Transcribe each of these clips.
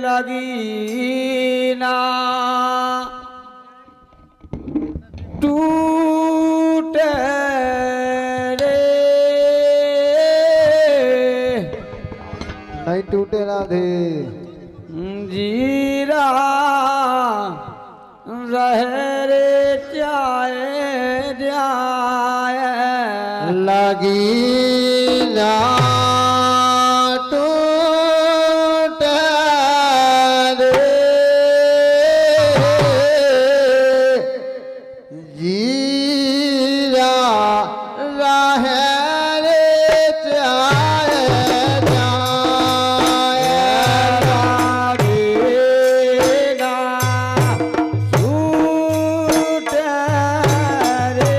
लगी ना टूटे रे नहीं टूटे राधे जीरा रहे रे चाहे जाए लगी ना टूटे रे जीरा रहे रे चाहे जाए लगेगा छूटे रे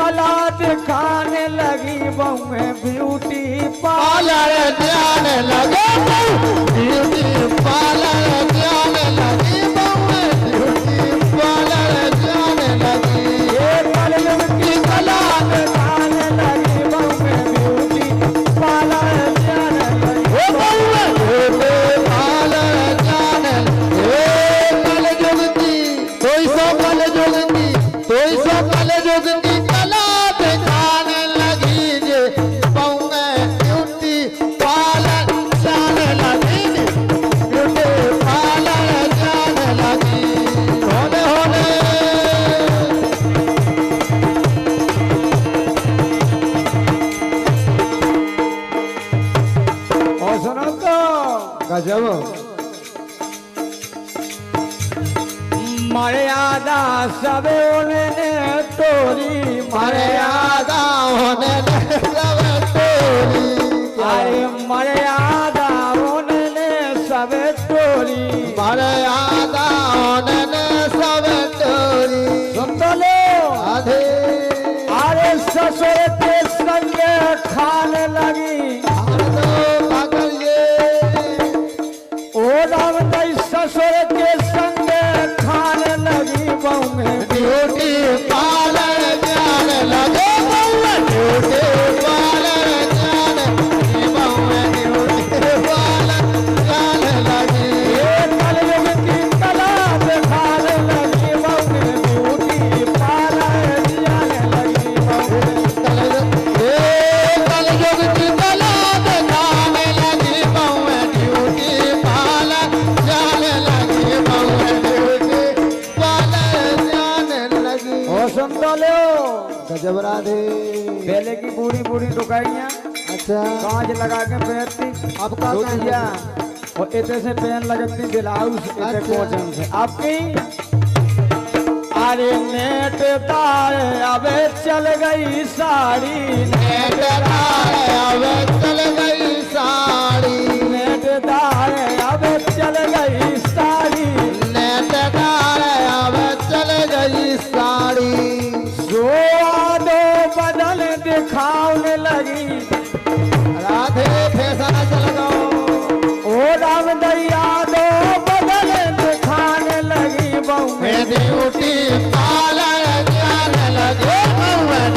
कला दिखाने लगी बहुए ब्यूटी पार्लर जाने लगे ब्यूटी पार्लर जाने लगी ब्यूटी पार्लर जाने लगी ये कलयुग की कला दिखाने लगी बहुए ब्यूटी पार्लर जाने लगी ब्यूटी पार्लर जाने कल जुगती कोई सो कल जुगती कोई सो कल जुगती कला दिखाने लगी जे बहुए ब्यूटी पार्लर जाने लगी ब्यूटी पार्लर जाने लगी होने होने और सुनो तो गजब मर्यादा सब उन्होंने तोरी मर्यादा होने सब तोरी अरे मर्यादा उन्होंने सब तोरी मर्यादा होने सब तोरी सुन तो लो आधे अरे ससुर के संग खाने लगी ओ राम दई ससुर के संग खाने लगी बहुए ब्यूटी पार्लर जाने लगे ब्यूटी पार्लर जाने ब्यूटी पार्लर जाने लगी ये कलयुग की कला दिखाने लगी बहुए ब्यूटी पार्लर जाने लगी बहुए कल युग की कला दिखाने लगी बहुए ब्यूटी पार्लर जाने लगी बहुए ब्यूटी पार्लर जाने लगी ओ सुन तो लो गजब राधे पहले की बूढ़ी बूढ़ी टुकाइयां अच्छा कांच लगा के पहनती अब का धोतिया और इतने से पहन लगती ब्लाउज इतने अच्छा। कॉटन से आपकी अरे नेट तार अब चल गई साड़ी नेट तार अब चल गई साड़ी नेट तार अब चल गई साड़ी नेट तार अब चल गई साड़ी जो दो बदल दिखाने लगी राधे फैशन चल गो ओ राम दैया दो बदल दिखाने लगी बहु ब्यूटी पार्लर जाने लगे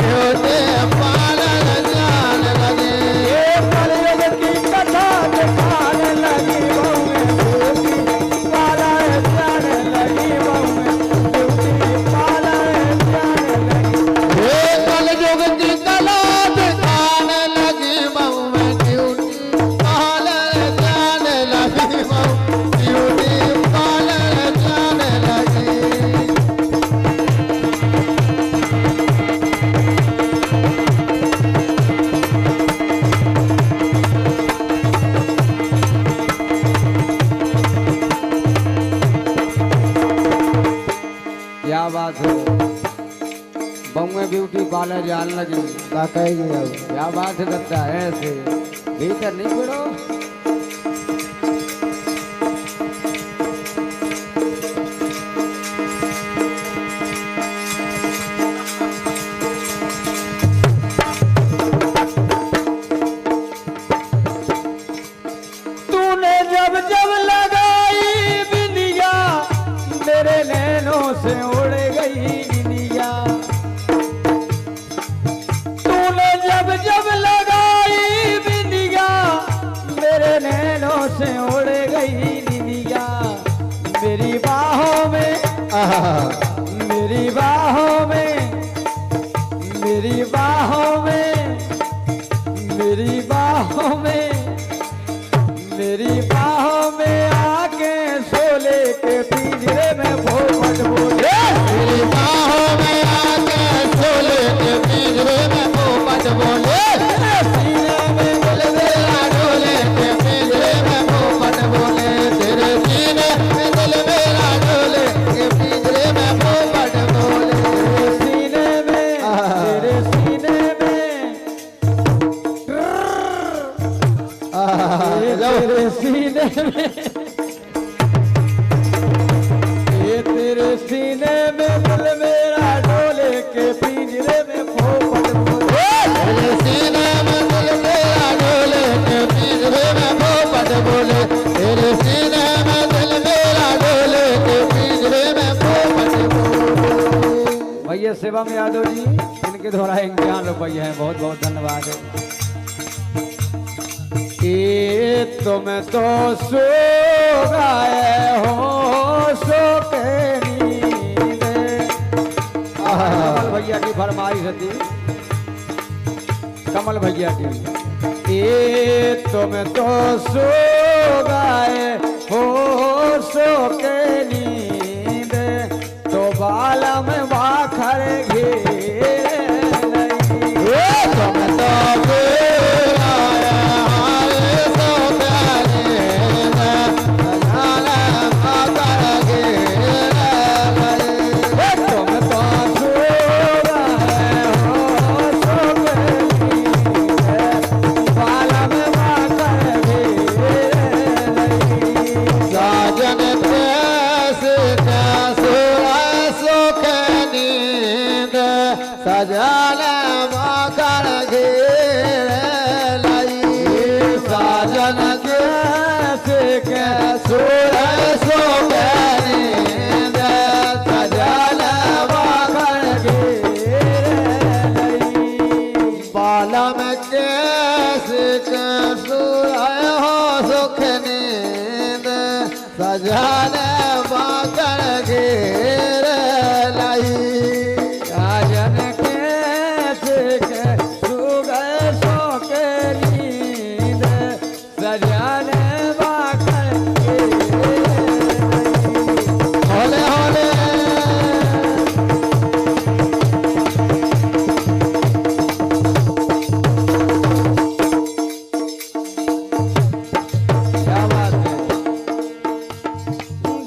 ब्यूटी पार्लर जाने लगे ये कलयुग की कथा दिखाने लगी बहुए ब्यूटी पार्लर जाने लगी बहुए ब्यूटी पार्लर जाने लगी ये कल युग की कला दिखाने लगी बहु ब्यूटी पार्लर जाने लगी बहु ब्यूटी पार्लर जाने लगी क्या बात है बहुए ब्यूटी पार्लर जाने लगी क्या कहेगी अब क्या बात है करता है ऐसे भीतर नहीं पड़ो तूने जब जब लगाई बिंदिया मेरे नैनों से उड़ गई बिंदिया तूने जब जब लगाई बिंदिया मेरे नैनों से उड़ गई बिंदिया मेरी बाहों में मेरी बाहों में मेरी बाहों में मेरी बाहों में मेरी बाहों में आके सोले के पिंजरे में पोपट बोले मेरी बाहों में आके सोले के पिंजरे में पोपट बोले सीने में दिल मेरा डोले के पिंजरे में पोपट बोले तेरे सीने में दिल मेरा डोले के पिंजरे में पोपट बोले सीने में तेरे सीने में तेरे सीने में ये तेरे सीने में दिल मेरा डोले के पिंजरे में ये शिवम यादव जी इनके द्वारा 51 रुपये हैं, बहुत बहुत धन्यवाद। ये तुम तो सो गए हो सो के नींद। कमल भैया की फरमाइश थी, कमल भैया की। ये तुम तो सो गए हो सो के नींद, तो बाला में वाखर घेर तुम तो सजल मकर घेर लई, साजन के सुर सो नींद, सजल मकर घेर लई। बालम केस के सुर हो सुख नींद, सजल मकर घेर लई।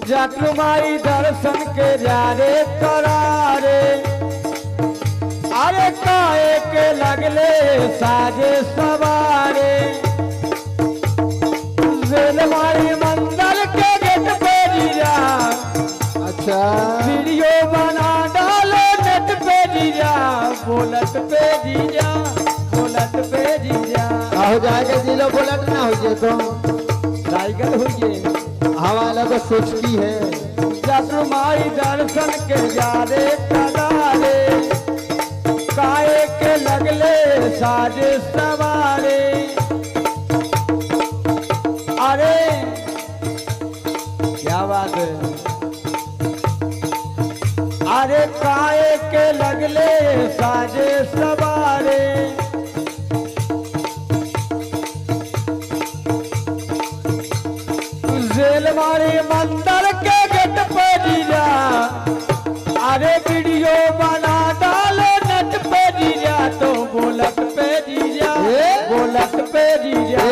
जटुमाई दर्शन के जारे करारे, अरे काहे के लगले साजे सवारे। जेलमारी मंदिर के गेट पे जीजा, अच्छा वीडियो बना डालो नेट पे जीजा, बोलत पे जीजा, बोलत पे जीजा। हो जाएगा जिलो बुलेट ना हो जाए तो राइगल होइए हवाला को सोचती है। जटुमाई दर्शन के जारे करारे, काहे के लगले साजे सवारे। अरे क्या बात है, अरे काहे के लगले साजे सवारे। जेलवारी मंदिर के गेट पे जीजा, अरे वीडियो बना डालो नेट पे जीजा, तो बोलत पे जीजा, बोलत पे जीजा।